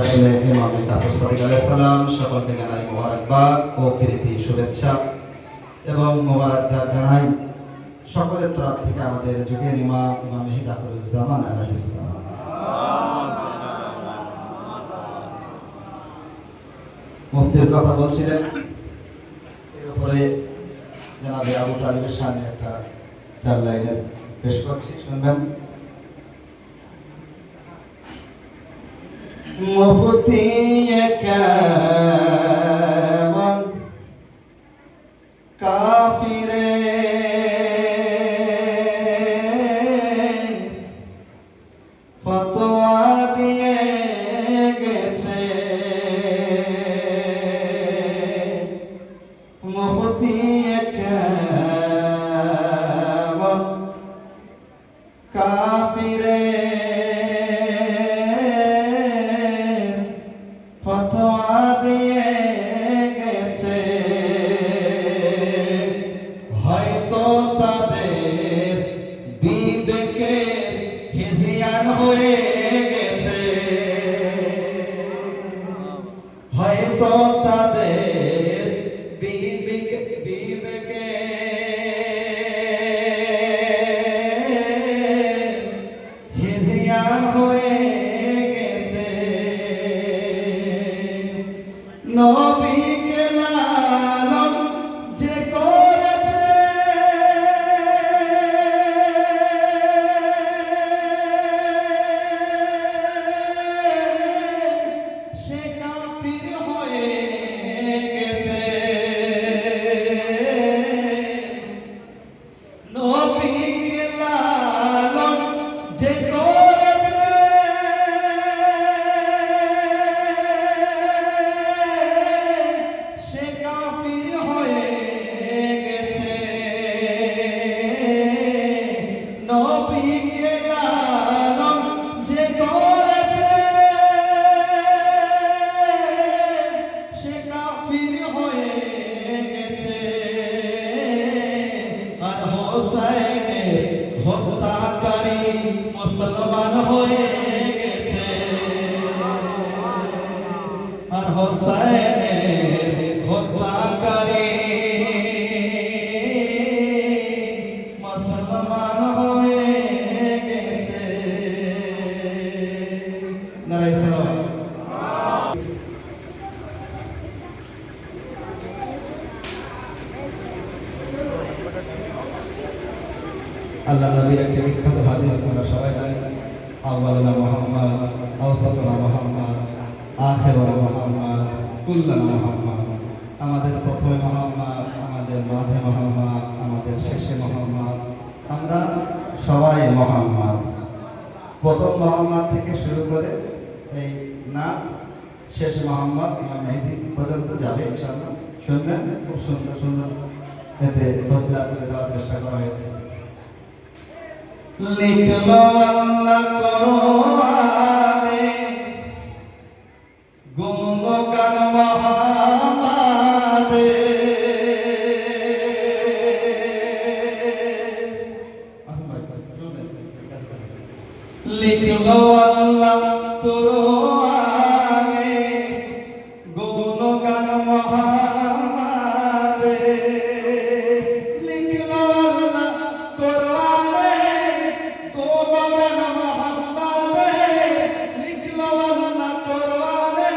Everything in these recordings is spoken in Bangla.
আসলে ইমাম জাফর সাদিক আলাইহিস সালাম সকলকে জানাই মোবারকবাদ ও প্রীতি শুভেচ্ছা এবং মোবারকবাদ জানাই সকলের তরফ থেকে আমাদের যুগের ইমাম ইমাম হিদায়াতুজ্জামান আলাইহিস সালাম। মুফতির কথা বলছিলেন, এর উপরে জনাবে আবু তালিবের সামনে একটা 4 লাইনের পেশ করছি, শুনবেন। মুফতি কেমন কাফিরে ফতোয়া দিয়ে গেছে, মুফতি কেমন কাফিরে ফতোয়া দিয়ে গেছে, হয়তো তাদের বিবেকে হিজিয়ান হয়ে গেছে, হয়তো তাদের বিবেকে হিজিয়ান হয়ে গেছে। নবীকে লালন যে করেছে, সে কাফির হয়ে গেছে। নবীকে লালন যে করেছে, সে কাফির হয়ে গেছে। নবীকে লালন যে করেছে, সে কাফির হয়ে গেছে। আর হোসাইনের হত্যাকারী মুসলমান হয়ে গেছে, আর হোসাইনের হত্যাকারী মুসলমান হয়ে গেছে। নারায়ে সালাম। আল্লাহ নবীর একটি বিখ্যাত হাদিস আমরা সবাই জানি, আউয়ালুনা মুহাম্মদ, আওসাতুনা মুহাম্মদ, আখিরুনা মুহাম্মদ, কুল্লুনা মুহাম্মদ। আমাদের প্রথমে মুহাম্মদ, আমাদের মাঝে মুহাম্মদ, আমাদের শেষে মুহাম্মদ। আমরা সবাই মুহাম্মদ। প্রথম মুহাম্মদ থেকে শুরু করে এই না শেষ মুহাম্মদ ইমাম মেহেদী পর্যন্ত যাবে ইনশাআল্লাহ। শুনবেন, খুব সুন্দর সুন্দর এতে ফজিলত করে দেওয়ার চেষ্টা করা হয়েছে। লিখলো আল্লাহ কোরআনে গুণগান মুহাম্মাদে, লিখলো আল্লাহ কোরআনে গুণগান মুহাম্মাদে, লিখলো আল্লাহ কোরআনে গুণগান মুহাম্মাদে, লিখলো আল্লাহ কোরআনে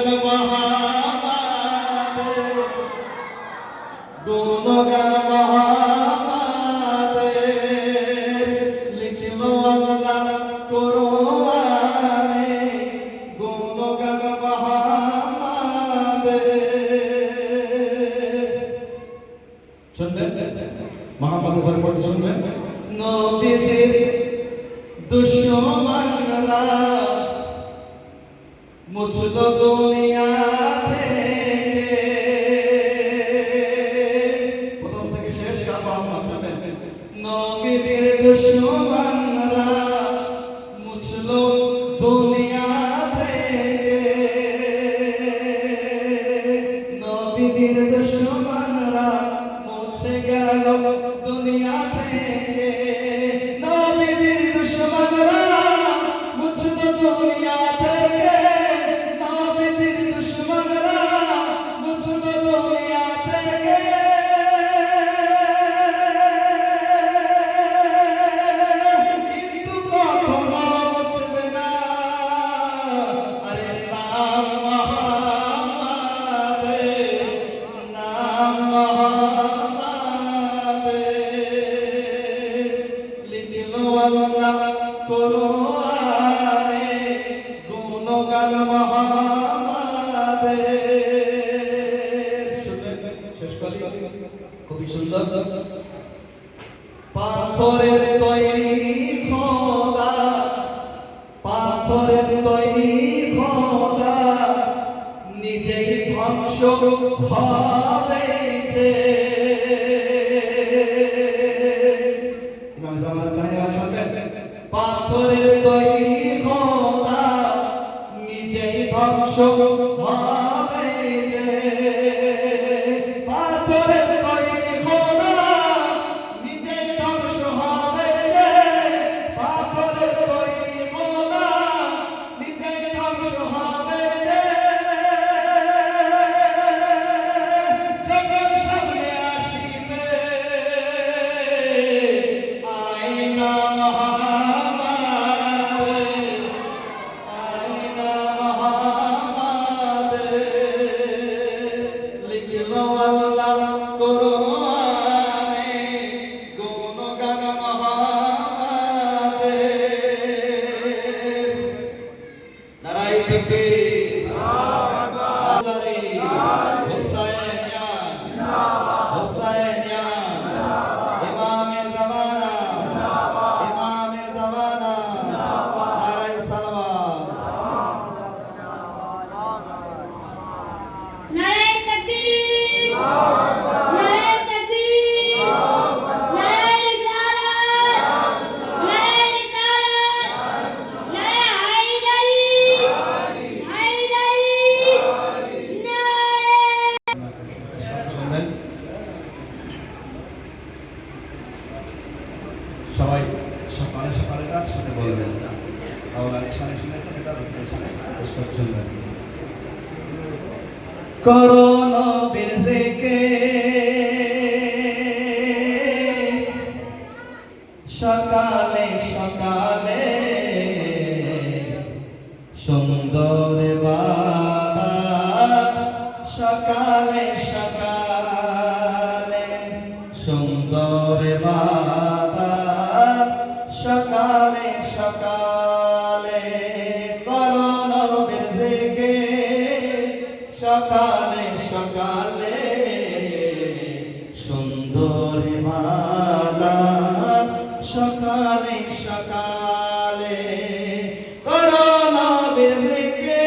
গুণগান মহামাদের গুণগান মহামাদের লিখলো আল্লাহ কোরআনে গুণগান মহামাদের শুনবেন মোহাম্মদের উপর পড়তে শুনবেন নবীজির দুশমনরা মুছলো দুনিয়া থেকে প্রথম থেকে শেষ মোহাম্মদ নবীজির দুশমনরা মুছলো দুনিয়া থেকে নবীজির দুশমনরা মুছে গেল দুনিয়া থেকে নবীজির দুশমনরা মুছলো দুনিয়া থেকে নবীজির দুশমনরা মুছলো দুনিয়া থেকে কিন্তু কখনো মুছবে না আরে নাম মুহাম্মাদের নাম মুহাম্মাদের লিখলো আল্লাহ কোরআনে গুণগান মহামাদের শুনলেন শেষ করি খুবই সুন্দর পাথরের তৈরি খোদা পাথরের তৈরি খোদা নিজেই ধ্বংস হবে যে ইমাম জামাল চাহিদা শুনবেন পাথরের তৈরি খোদা নিজেই ধ্বংস হবে যে পাথরের তৈরি খোদা নিজেই ধ্বংস হবে যে পাথরের তৈরি খোদা নিজেই ধ্বংস হবে যে যখন সামনে আসিবে আয়না মহামাদের আয়না মহামাদের লিখলো আল্লাহ কোরআনে গুণগান মহামাদের নারায়ে তাকবীর নারায়ে হুসাইনিয়ান হুসাইনিয়ান ইমামে জামানা ইমামে জামানা নারায়ে সালাওয়াত নারায়ে তাকবীর নারায়ে তাকবীর নারায়ে রিসালাত নারায়ে রিসালাত নারায়ে হায়দারি হায়দারি নারায়ে শুনবেন সবাই সকালে সকালে কাজ শুনে বলবেন আওলাদ শানে শুনেছেন এটা রসুলের শানে শেষ করে শুনবেন করোনা বিরজেকে সকালে সকালে সুন্দর বাতাস সকালে সকালে সুন্দর বাতাস সকালে সকালে করোনা বিরজেকে সকালে সকালে সুন্দর বাতাস সকালে সকালে করোনা বিরজেকে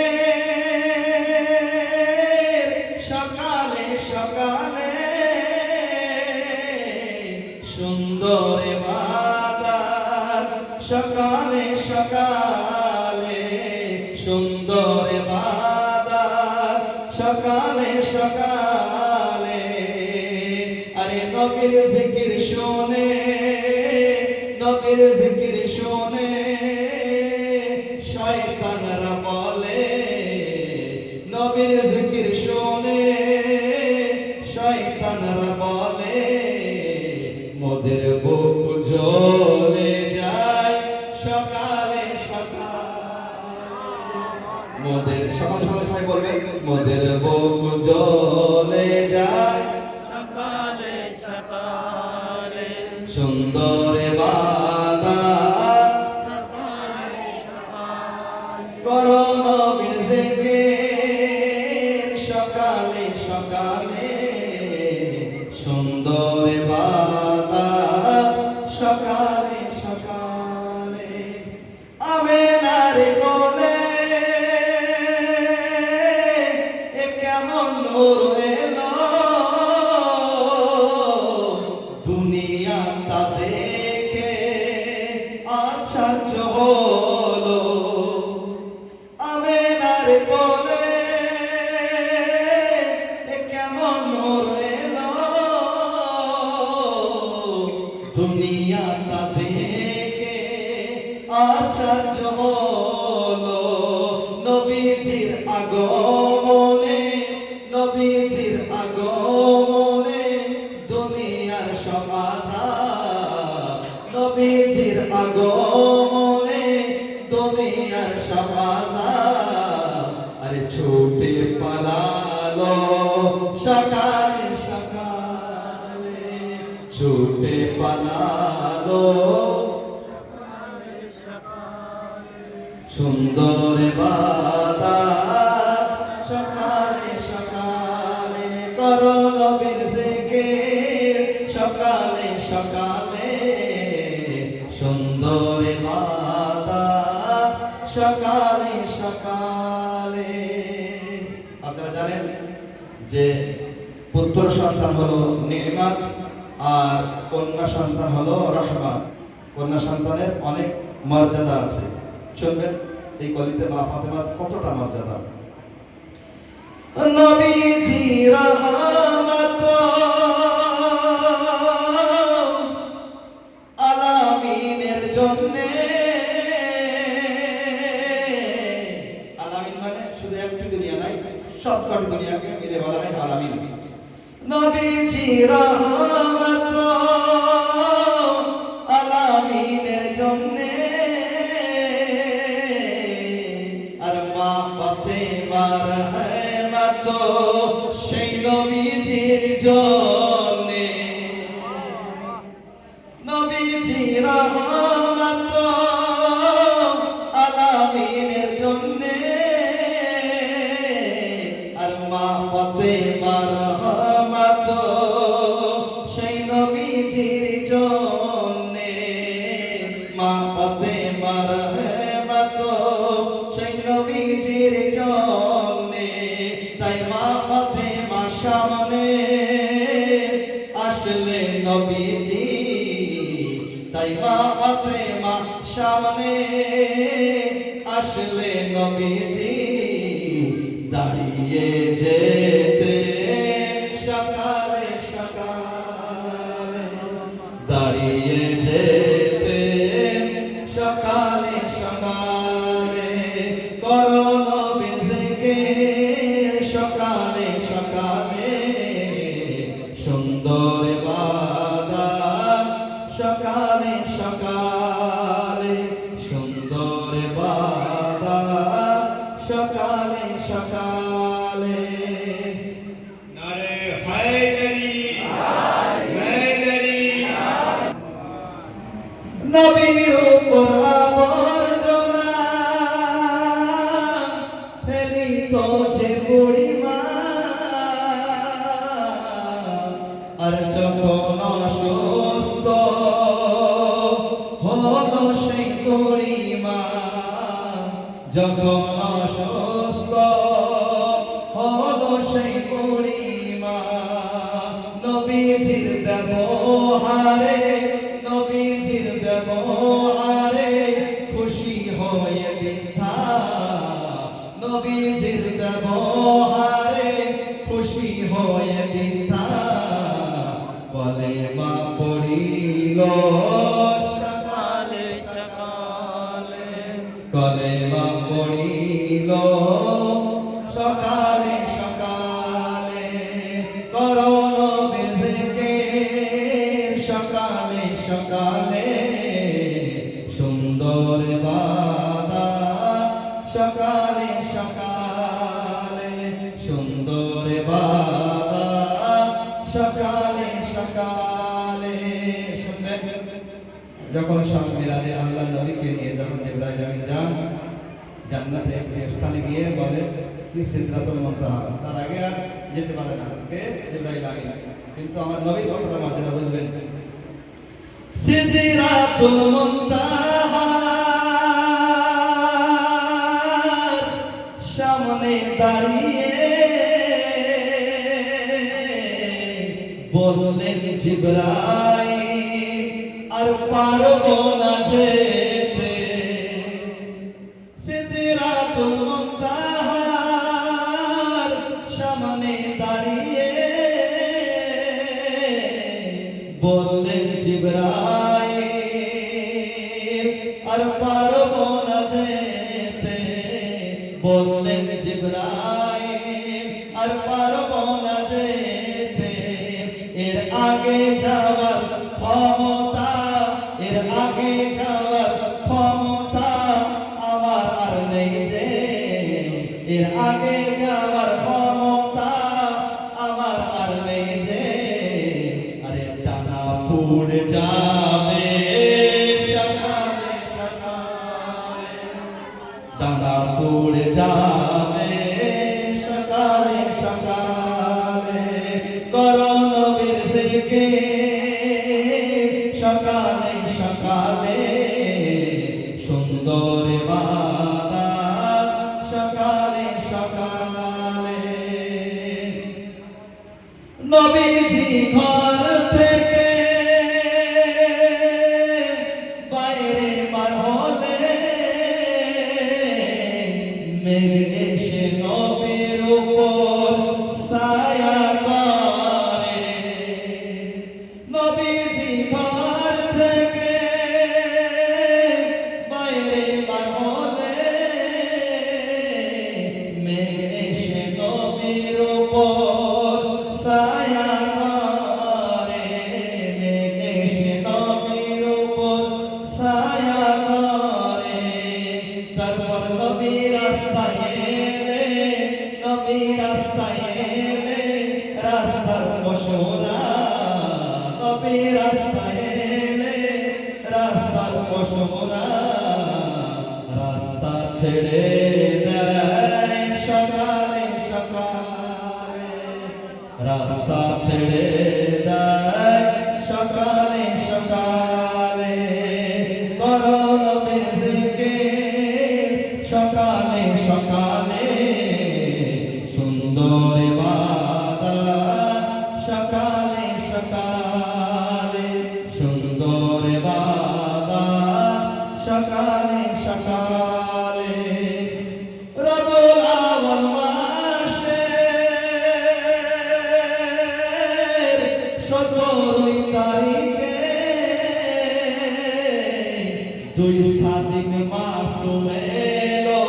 সকালে সকালে সুন্দর বাতাস সকালে সকালে সুন্দর বাতাস সকালে সকালে আরে নবীর জিকির শুনে নবীর জিকির শুনে শয়তানরা বলে নবীর জিকির শুনে শয়তানরা বলে মোদের বুক জ্বলে যায় সকালে সকালে মোদের সকাল সকাল সবাই বলবেন মোদের বুক জ্বলে যায় সকালে সকালে সুন্দর ইবাদত সকালে সকালে করো নবীর জিকির সকালে সকালে সুন্দর ইবাদত সকালে সকালে আমেনার কোলে এ কেমন নূর এলো দুনিয়া তা দেখে আশ্চর্য হলো আমেনার কোলে এ কেমন নূর এলো দুনিয়া তা দেখে আশ্চর্য হলো নবীজির আগমনে নবীজির আগমনে দুনিয়ার সব আযাব নবীজির আগমনে দুনিয়ার সব আযাব আরে ছুটে পালালো সকালে সকালে ছুটে পালালো সুন্দর ইবাদত সকালে সকালে করো নবীর জিকির সকালে সকালে সুন্দর ইবাদত সকালে সকালে আপনারা জানেন যে পুত্র সন্তান হলো নিয়ামত আর কন্যা সন্তান হলো রহমত কন্যা সন্তানের অনেক মর্যাদা আছে শুনবেন এই কলিতে মা ফাতেমার কতটা মর্যাদা নবীজি রহমত আলামিনের জন্য আলামিন মানে শুধু একটি দুনিয়া নাই সবকটি দুনিয়াকে মিলে বলা হয় আলামিন নবীজি রহমত আলামিনের জন্য আর মা ফাতেমার রহমত সেই নবীজির জন্য নবীজি রহমত আলামিনের জন্য আর মা ফাতেমার রহমত সেই নবীজির জন্য মা ফাতেমার রহমত সেই নবীজির জন্য তাই মা ফাতেমার সামনে আসলে নবীজি তাই মা ফাতেমা সামনে আসলে নবীজি দাঁড়িয়ে যেতে সকালে সকালে দাঁড়িয়ে যেতে সকালে সকালে করো নবীর জিকির সকালে সকালে সুন্দর ইবাদত সকালে সকালে সুন্দর ইবাদত সকালে সকালে নারে হায়দারি হায়দারি নবীর উপর আবর্জনা ফেলিত যে বুড়িমা আর যখন অসুস্থ হলো সেই বুড়িমা যখন অসুস্থ হলো সেই বুড়িমা নবীজির ব্যবহারে নবীজির ব্যবহারে খুশি হয়ে বৃদ্ধা নবীজির ব্যবহারে খুশি হয়ে বৃদ্ধা কলেমা যখন সব মিরাজে আল্লাহ নবীকে নিয়ে যখন জিবরাইল আমিন যান জান্নাতে একটি স্থানে গিয়ে বলে কি সিদরাতুল মুনতাহা, তার আগে আর যেতে পারে না কে জিবরাইল আমিন। কিন্তু আমার নবীর কথাটা মর্যাদা বুঝবেন, সিদরাতুল মুনতাহা সামনে দাঁড়িয়ে বললেন জিবরাইল আর পারবো না যেতে। সিদরাতুল মুনতাহার সামনে দাঁড়িয়ে বললেন জিবরাইল আর পারবো না যেতে, বললেন জিবরাইল আর পারবো না যেতে। এর আগে যাওয়ার ক্ষমতা, এর আগে যাওয়ার ক্ষমতা আমার আর নেই যে, এর আগে যাওয়ার ক্ষমতা আমার আর নেই যে। আরে টানা পুড়ে যাবে সকালে সকালে, ডানা পুড়ে যাবে সকালে সকালে, করো নবীর জিকির সকালে সকালে, সুন্দর ইবাদত সকালে সকালে। নবীজি ঘর থেকে বাইরে বার হলে মেঘ এসে নবীর উপর ছায়া করে। নবীজি ঘর থেকে বাইরে বার হলে মেঘ এসে নবীর উপর ছায়া করে, মেঘ এসে নবীর উপর ছায়া করে। তারপর নবী রাস্তায় এলে, নবী রাস্তায় এলে রাস্তার পশুরা, নবী রাস্তায় এলে রাস্তার পশুরা রাস্তা ছেড়ে দেয় সকালে সকালে, রাস্তা ছেড়ে দেয় সকালে সকালে। করো নবীর জিকির সকালে সকালে, সুন্দর ইবাদত সকালে সকালে, সুন্দর ইবাদত সকালে সকালে। রবিউল আউয়াল মাসের 17 তারিখে দুই সাদিক মাসুম এলো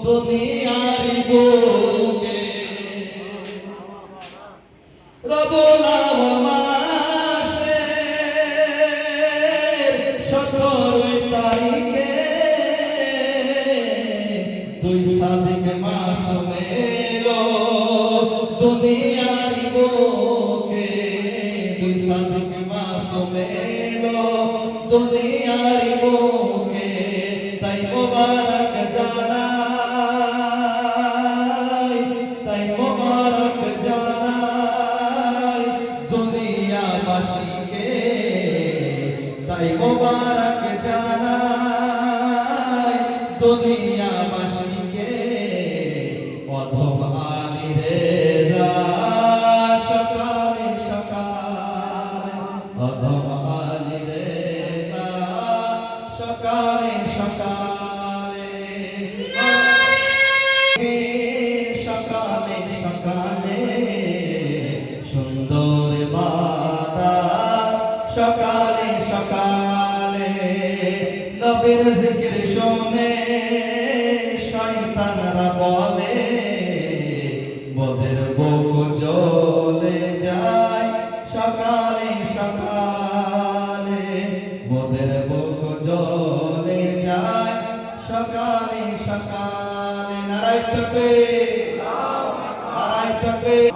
দুনিয়ার বুকে। রবিউল আউয়াল মাসের 17 তারিখে দুই সাদিক মাসুম এলো দুনিয়ার বুকে, দুই সাদিক মাসুম এলো দুনিয়ার বুকে। তাই মোবারক জানাই, তাই মোবারক জানাই দুনিয়াবাসীকে, তাই মোবারক জানাই দুনিয়াবাসীকে। অধম আলী রেজা সকালে সকালে, অধম আলী রেজা সকালে সকালে, সকালে সকালে, সুন্দর ইবাদত সকালে সকালে। নবীর জিকির শুনে শয়তানরা বলে মোদের বুক জ্বলে যায় সকালে সকালে, মোদের বুক জ্বলে যায় সকালে সকালে। নারায়ে তাকবীর, নারায়ে তাকবীর।